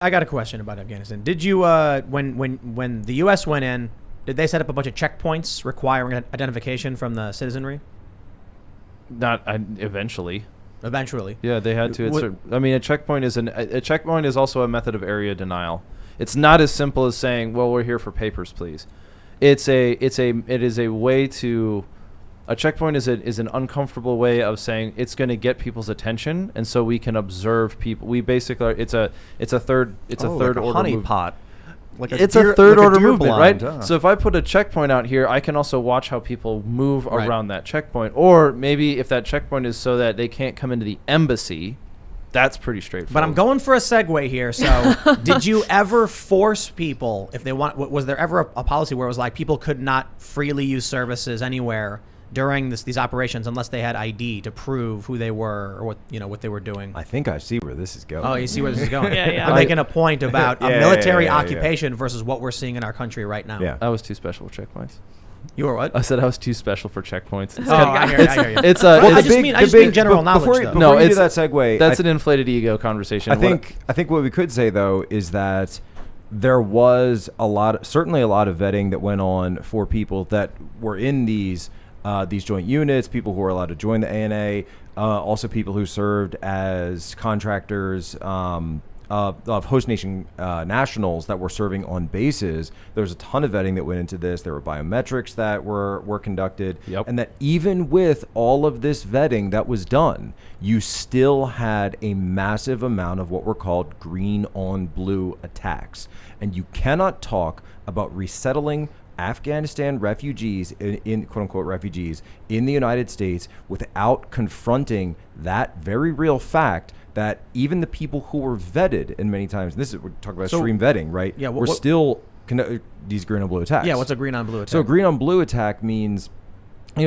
I got a question about Afghanistan. Did you, when the U.S. went in, did they set up a bunch of checkpoints requiring identification from the citizenry? Eventually. Eventually. Yeah, they had to. A checkpoint is also a method of area denial. It's not as simple as saying, "Well, we're here for papers, please." It is a way to. A checkpoint is an uncomfortable way of saying it's going to get people's attention, and so we can observe people. We basically it's a third like a order honeypot. It's a third order movement, right? So if I put a checkpoint out here, I can also watch how people move around that checkpoint. Or maybe if that checkpoint is so that they can't come into the embassy, that's pretty straightforward. But I'm going for a segue here. So did you ever force people, if they want, was there ever a policy where it was like people could not freely use services anywhere during these operations unless they had ID to prove who they were or what they were doing? I think I see where this is going. Oh, you see where this is going? Yeah. I'm making a point about a military occupation versus what we're seeing in our country right now. Yeah. I was too special for checkpoints. You were what? I said I was too special for checkpoints. I hear you. I just mean general knowledge. Before you do that segue, that's an inflated ego conversation. I think what we could say though is that there was certainly a lot of vetting that went on for people that were in these joint units, people who were allowed to join the ANA, also people who served as contractors of host nation nationals that were serving on bases. There was a ton of vetting that went into this. There were biometrics that were conducted. Yep. And that even with all of this vetting that was done, you still had a massive amount of what were called green on blue attacks. And you cannot talk about resettling Afghanistan refugees in quote unquote refugees in the United States without confronting that very real fact that even the people who were vetted, and many times, and this is, we're talking about extreme vetting, right? Yeah. We're still these green on blue attacks. Yeah. What's a green on blue attack? So a green on blue attack means,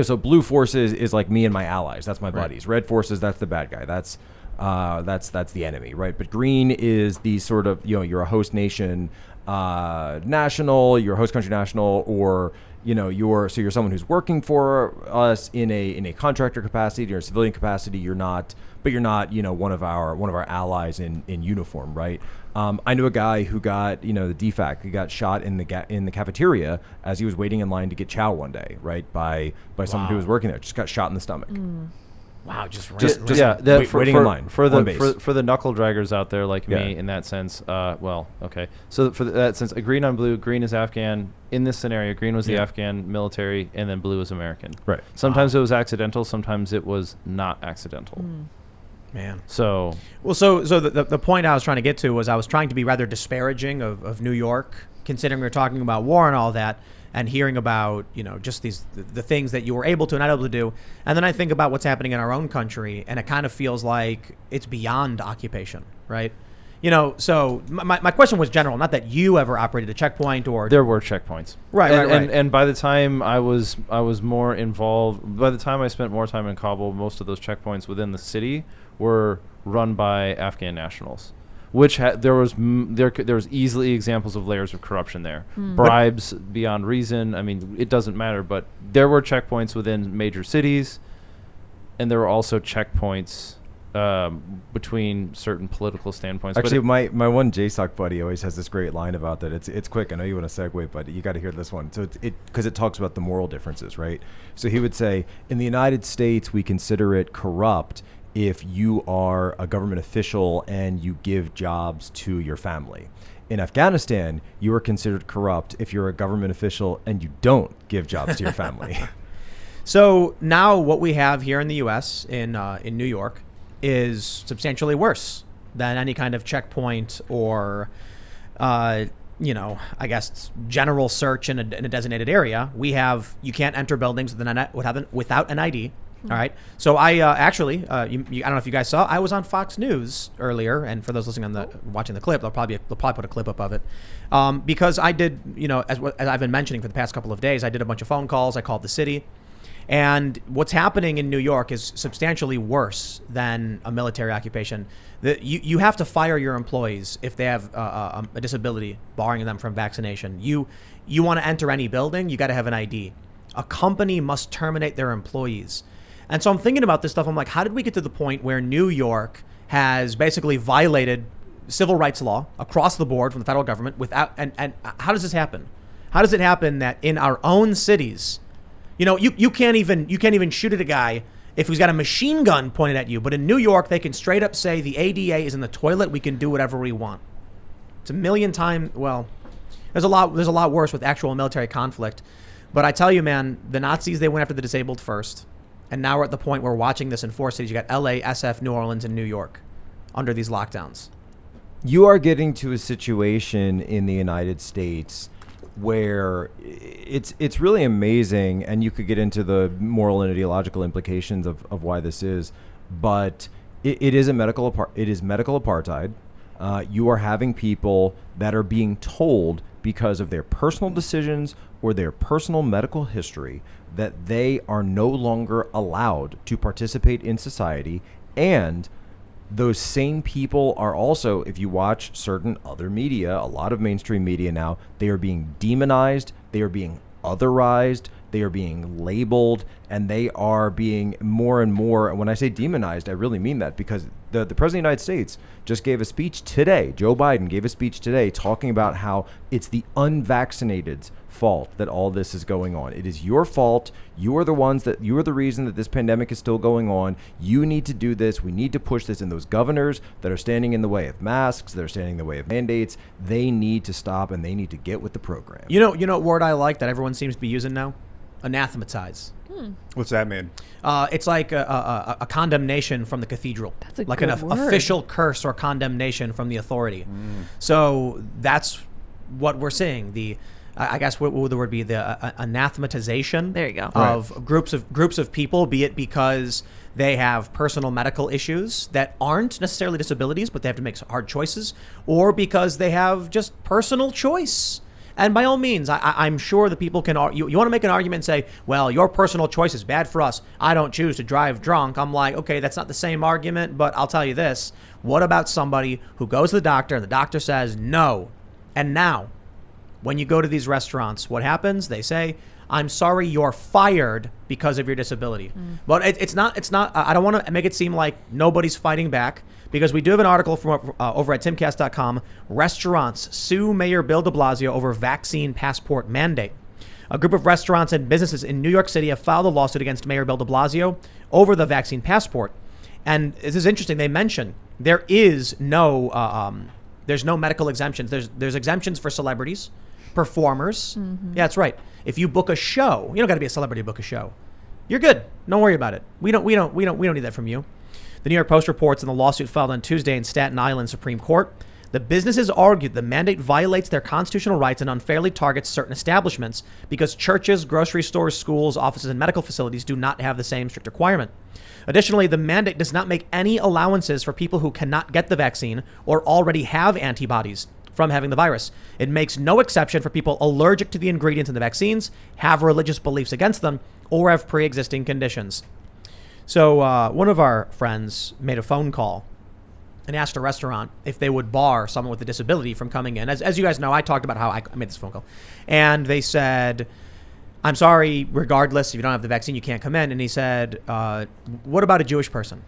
so blue forces is like me and my allies. That's my buddies. Red forces, that's the bad guy. That's the enemy, right? But green is the sort of, you're a host nation national, you're a host country national, or you're someone who's working for us in a contractor capacity or a civilian capacity. You're not one of our allies in uniform, right? I knew a guy who got the DFAC. He got shot in the cafeteria as he was waiting in line to get chow one day, right? By someone who was working there. Just got shot in the stomach. Wow, waiting in line for the knuckle draggers out there like me in that sense. So for that sense, a green on blue, green is Afghan. In this scenario, green was the Afghan military, and then blue is American. Right. Sometimes it was accidental. Sometimes it was not accidental. Man. So the point I was trying to get to was I was trying to be rather disparaging of New York, considering we were talking about war and all that, and hearing about, just the things that you were able to and not able to do. And then I think about what's happening in our own country, and it kind of feels like it's beyond occupation, right? So my question was general, not that you ever operated a checkpoint or... There were checkpoints. Right. And by the time I was more involved, by the time I spent more time in Kabul, most of those checkpoints within the city were run by Afghan nationals. Which there was easily examples of layers of corruption there, bribes beyond reason. I mean, it doesn't matter, but there were checkpoints within major cities, and there were also checkpoints between certain political standpoints. Actually, my one JSOC buddy always has this great line about that. It's quick. I know you want to segue, but you got to hear this one. So because it talks about the moral differences, right? So he would say, in the United States, we consider it corrupt if you are a government official and you give jobs to your family. In Afghanistan, you are considered corrupt if you're a government official and you don't give jobs to your family. So now what we have here in the U.S., in New York, is substantially worse than any kind of checkpoint or, I guess, general search in a designated area. You can't enter buildings without an ID. All right. So I I don't know if you guys saw, I was on Fox News earlier, and for those listening watching the clip, they'll probably put a clip up of it, because I did, as I've been mentioning for the past couple of days, I did a bunch of phone calls. I called the city, and what's happening in New York is substantially worse than a military occupation. You have to fire your employees if they have a disability barring them from vaccination. You want to enter any building, you got to have an ID. A company must terminate their employees. And so I'm thinking about this stuff. I'm like, how did we get to the point where New York has basically violated civil rights law across the board from the federal government without, and how does this happen? How does it happen that in our own cities, you can't even shoot at a guy if he's got a machine gun pointed at you, but in New York, they can straight up say the ADA is in the toilet. We can do whatever we want. It's a million times. Well, there's a lot worse with actual military conflict. But I tell you, man, the Nazis, they went after the disabled first. And now we're at the point where we're watching this in 4 cities. You got LA, SF, New Orleans, and New York under these lockdowns. You are getting to a situation in the United States where it's really amazing, and you could get into the moral and ideological implications of why this is, but it is medical apartheid. You are having people that are being told because of their personal decisions or their personal medical history that they are no longer allowed to participate in society. And those same people are also, if you watch certain other media, a lot of mainstream media now, they are being demonized, they are being otherized, they are being labeled, and they are being more and more, and when I say demonized, I really mean that, because the President of the United States just gave a speech today, Joe Biden gave a speech today talking about how it's the unvaccinated's fault that all this is going on. It is your fault. You are the reason that this pandemic is still going on. You need to do this. We need to push this. And those governors that are standing in the way of masks, that are standing in the way of mandates, they need to stop, and they need to get with the program. You know what word I like that everyone seems to be using now? Anathematize. What's that mean? It's like a condemnation from the cathedral. That's a like good an word. official curse or condemnation from the authority. So that's what we're seeing. I guess what would the word be? The anathematization. There you go. Of groups of people, be it because they have personal medical issues that aren't necessarily disabilities, but they have to make hard choices, or because they have just personal choice. And by all means, I'm sure the people can. You want to make an argument and say, well, your personal choice is bad for us. I don't choose to drive drunk. I'm like, okay, that's not the same argument, but I'll tell you this. What about somebody who goes to the doctor and the doctor says no? And now, when you go to these restaurants, what happens? They say, I'm sorry, you're fired because of your disability. But it's not, I don't want to make it seem like nobody's fighting back, because we do have an article from over at Timcast.com. Restaurants sue Mayor Bill de Blasio over vaccine passport mandate. A group of restaurants and businesses in New York City have filed a lawsuit against Mayor Bill de Blasio over the vaccine passport. And this is interesting. They mention there is there's no medical exemptions. There's exemptions for celebrities, performers. Yeah, that's right. If you book a show, you don't got to be a celebrity to book a show. You're good. Don't worry about it. We don't need that from you. The New York Post reports in the lawsuit filed on Tuesday in Staten Island Supreme Court, the businesses argued the mandate violates their constitutional rights and unfairly targets certain establishments because churches, grocery stores, schools, offices, and medical facilities do not have the same strict requirement. Additionally, the mandate does not make any allowances for people who cannot get the vaccine or already have antibodies from having the virus. It makes no exception for people allergic to the ingredients in the vaccines, have religious beliefs against them, or have pre-existing conditions. So one of our friends made a phone call and asked a restaurant if they would bar someone with a disability from coming in. As you guys know, I talked about how I made this phone call. And they said, I'm sorry, regardless, if you don't have the vaccine, you can't come in. And he said, what about a Jewish person?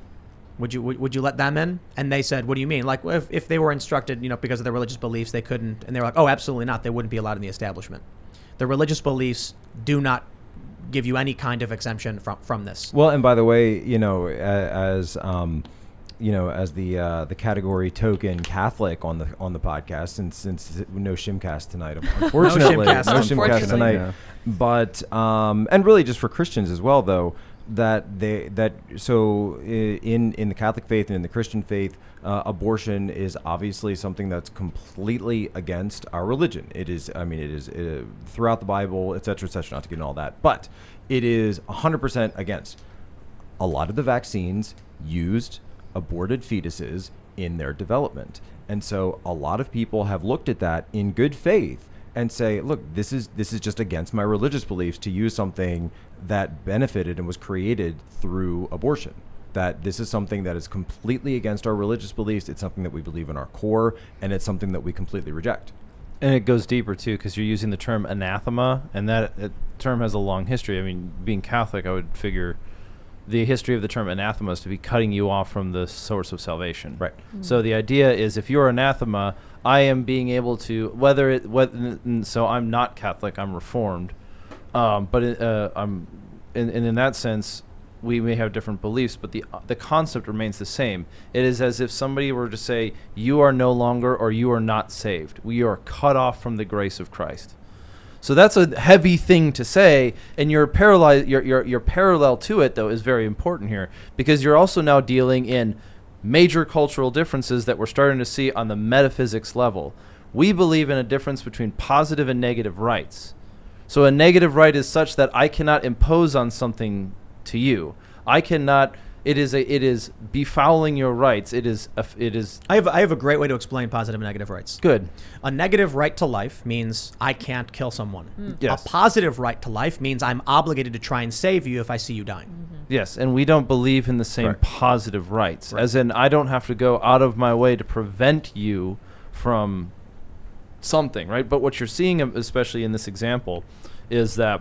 Would you let them in? And they said, what do you mean? Like, if they were instructed, because of their religious beliefs, they couldn't. And they were like, oh, absolutely not. They wouldn't be allowed in the establishment. The religious beliefs do not give you any kind of exemption from this. Well, and by the way, as the category token Catholic on the podcast, since no Shimcast tonight, unfortunately, no Shimcast tonight. Yeah. But and really just for Christians as well, though, in the Catholic faith and in the Christian faith, abortion is obviously something that's completely against our religion. It is throughout the Bible, et cetera, not to get into all that, but it is 100% against. A lot of the vaccines used aborted fetuses in their development. And so a lot of people have looked at that in good faith and say, look, this is just against my religious beliefs to use something that benefited and was created through abortion. That this is something that is completely against our religious beliefs. It's something that we believe in our core, and it's something that we completely reject. And it goes deeper, too, because you're using the term anathema, and that term has a long history. I mean, being Catholic, I would figure the history of the term anathema is to be cutting you off from the source of salvation. Right. So the idea is, if you're anathema, I am being able to, so I'm not Catholic, I'm Reformed, but I'm in that sense, we may have different beliefs, but the concept remains the same. It is as if somebody were to say, you are no longer, or you are not saved. We are cut off from the grace of Christ. So that's a heavy thing to say, and your parallel to it, though, is very important here, because you're also now dealing in major cultural differences that we're starting to see on the metaphysics level. We believe in a difference between positive and negative rights. So a negative right is such that I cannot impose on something to you. I cannot. It is befouling your rights. It is. I have a great way to explain positive and negative rights. Good. A negative right to life means I can't kill someone. Yes. A positive right to life means I'm obligated to try and save you if I see you dying. Yes, and we don't believe in the same Right. positive rights. As in, I don't have to go out of my way to prevent you from something, right? But what you're seeing, especially in this example, is that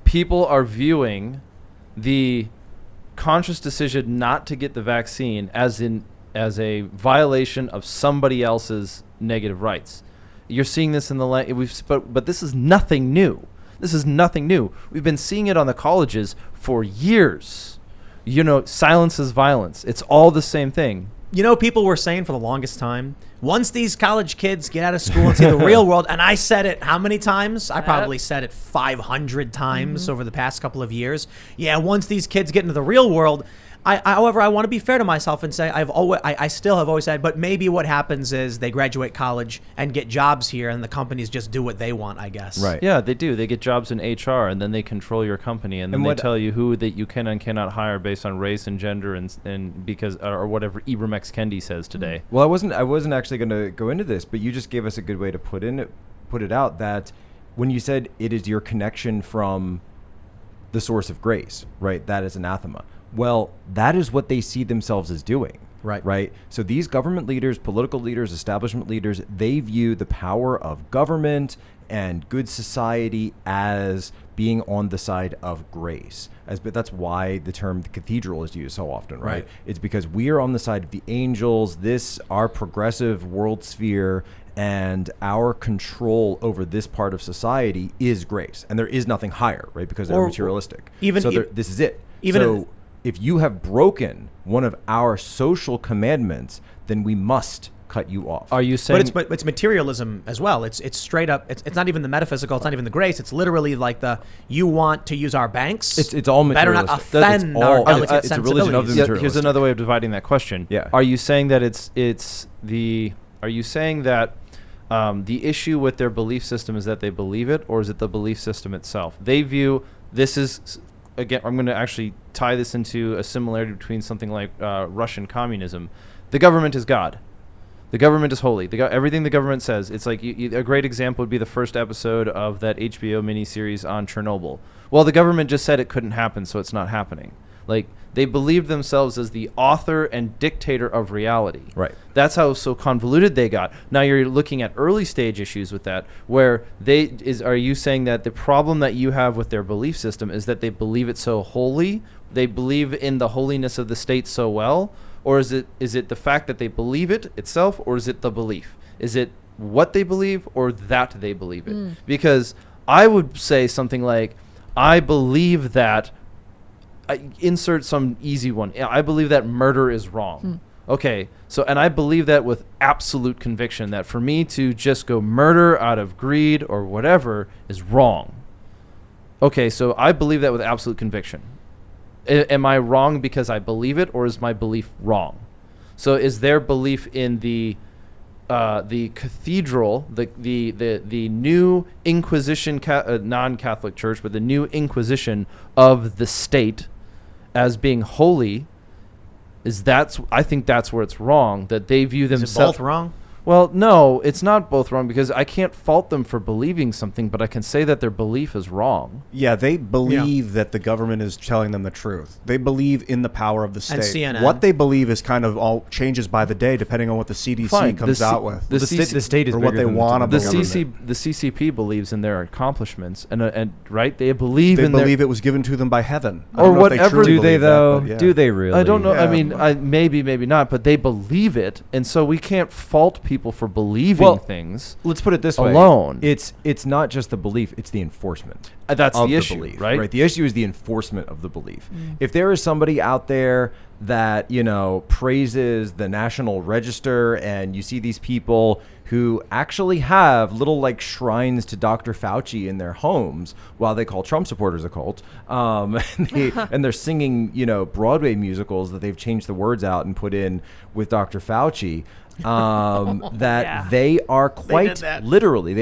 people are viewing the conscious decision not to get the vaccine as a violation of somebody else's negative rights. You're seeing this in but this is nothing new. This is nothing new. We've been seeing it on the colleges for years. Silence is violence. It's all the same thing. People were saying for the longest time, once these college kids get out of school and see the real world, and I said it how many times? I probably said it 500 times over the past couple of years. Yeah, once these kids get into the real world, however, I want to be fair to myself and say I still have always said, but maybe what happens is they graduate college and get jobs here, and the companies just do what they want, I guess. Right. Yeah, they do. They get jobs in HR, and then they control your company, and then they tell you who that you can and cannot hire based on race and gender and because or whatever Ibram X. Kendi says today. Well, I wasn't actually going to go into this, but you just gave us a good way to put it out, that when you said it is your connection from the source of grace, right? That is anathema. Well, that is what they see themselves as doing. Right. So these government leaders, political leaders, establishment leaders, they view the power of government and good society as being on the side of grace. But that's why the term the cathedral is used so often, right? It's because we are on the side of the angels, our progressive world sphere, and our control over this part of society is grace. And there is nothing higher, right? Because they're materialistic. This is it. If you have broken one of our social commandments, then we must cut you off. Are you saying? But it's materialism as well. It's straight up. It's not even the metaphysical. It's not even the grace. It's literally like you want to use our banks. It's all materialistic. Better not offend our delicate it's a religion of the sensibilities. materialistic. Here's another way of dividing that question. Yeah. Are you saying that Are you saying that the issue with their belief system is that they believe it, or is it the belief system itself? They view this is. Again, I'm going to actually tie this into a similarity between something like Russian communism. The government is God. The government is holy. Everything the government says. It's like a great example would be the first episode of that HBO miniseries on Chernobyl. Well, the government just said it couldn't happen, so it's not happening. Like, they believed themselves as the author and dictator of reality. Right. That's how so convoluted they got. Now you're looking at early stage issues with that, where are you saying that the problem that you have with their belief system is that they believe it so holy, they believe in the holiness of the state so well, or is it the fact that they believe it itself, or is it the belief? Is it what they believe or that they believe it? Because I would say something like, I believe that insert some easy one. I believe that murder is wrong. Okay, and I believe that with absolute conviction, that for me to just go murder out of greed or whatever is wrong. Okay, so I believe that with absolute conviction. Am I wrong because I believe it, or is my belief wrong? So is their belief in the cathedral, the new Inquisition, non-Catholic church, but the new Inquisition of the state as being holy, I think that's where it's wrong, that they view themselves. Is it both wrong? Well, no, it's not both wrong because I can't fault them for believing something, but I can say that their belief is wrong. Yeah, they believe that the government is telling them the truth. They believe in the power of the state. And CNN. What they believe is kind of all changes by the day, depending on what the CDC Fine. comes out with. The state is or what bigger they than want The to the CCP believes in their accomplishments, and right, they believe They in believe their, it was given to them by heaven. I Or don't know if they whatever. truly Do they believe that, though? but yeah. Do they really? I don't know. I Yeah. mean, maybe not, but they believe it, and so we can't fault people for believing things. Let's put it this way. Alone. It's not just the belief; it's the enforcement. That's of the issue, belief, right? The issue is the enforcement of the belief. If there is somebody out there that praises the National Register, and you see these people who actually have little like shrines to Dr. Fauci in their homes while they call Trump supporters a cult, and they're singing Broadway musicals that they've changed the words out and put in with Dr. Fauci. That they are quite literally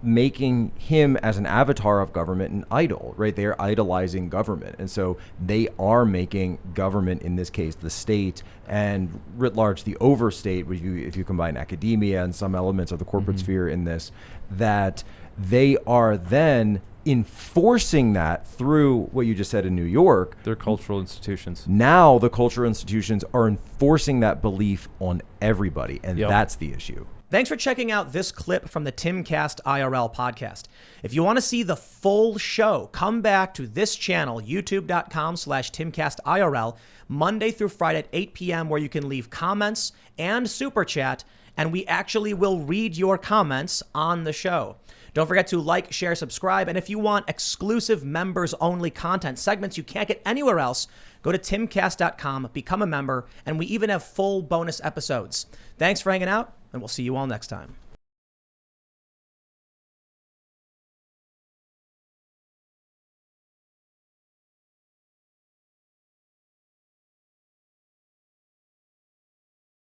making him as an avatar of government an idol, right? They are idolizing government. And so they are making government, in this case, the state, and writ large, the overstate, if you combine academia and some elements of the corporate sphere in this, that they are then enforcing that through what you just said in New York. They're cultural institutions. Now the cultural institutions are enforcing that belief on everybody, and that's the issue. Thanks for checking out this clip from the Timcast IRL podcast. If you want to see the full show, come back to this channel, youtube.com/TimcastIRL, Monday through Friday at 8 p.m., where you can leave comments and super chat, and we actually will read your comments on the show. Don't forget to like, share, subscribe, and if you want exclusive members-only content, segments you can't get anywhere else, go to timcast.com, become a member, and we even have full bonus episodes. Thanks for hanging out, and we'll see you all next time.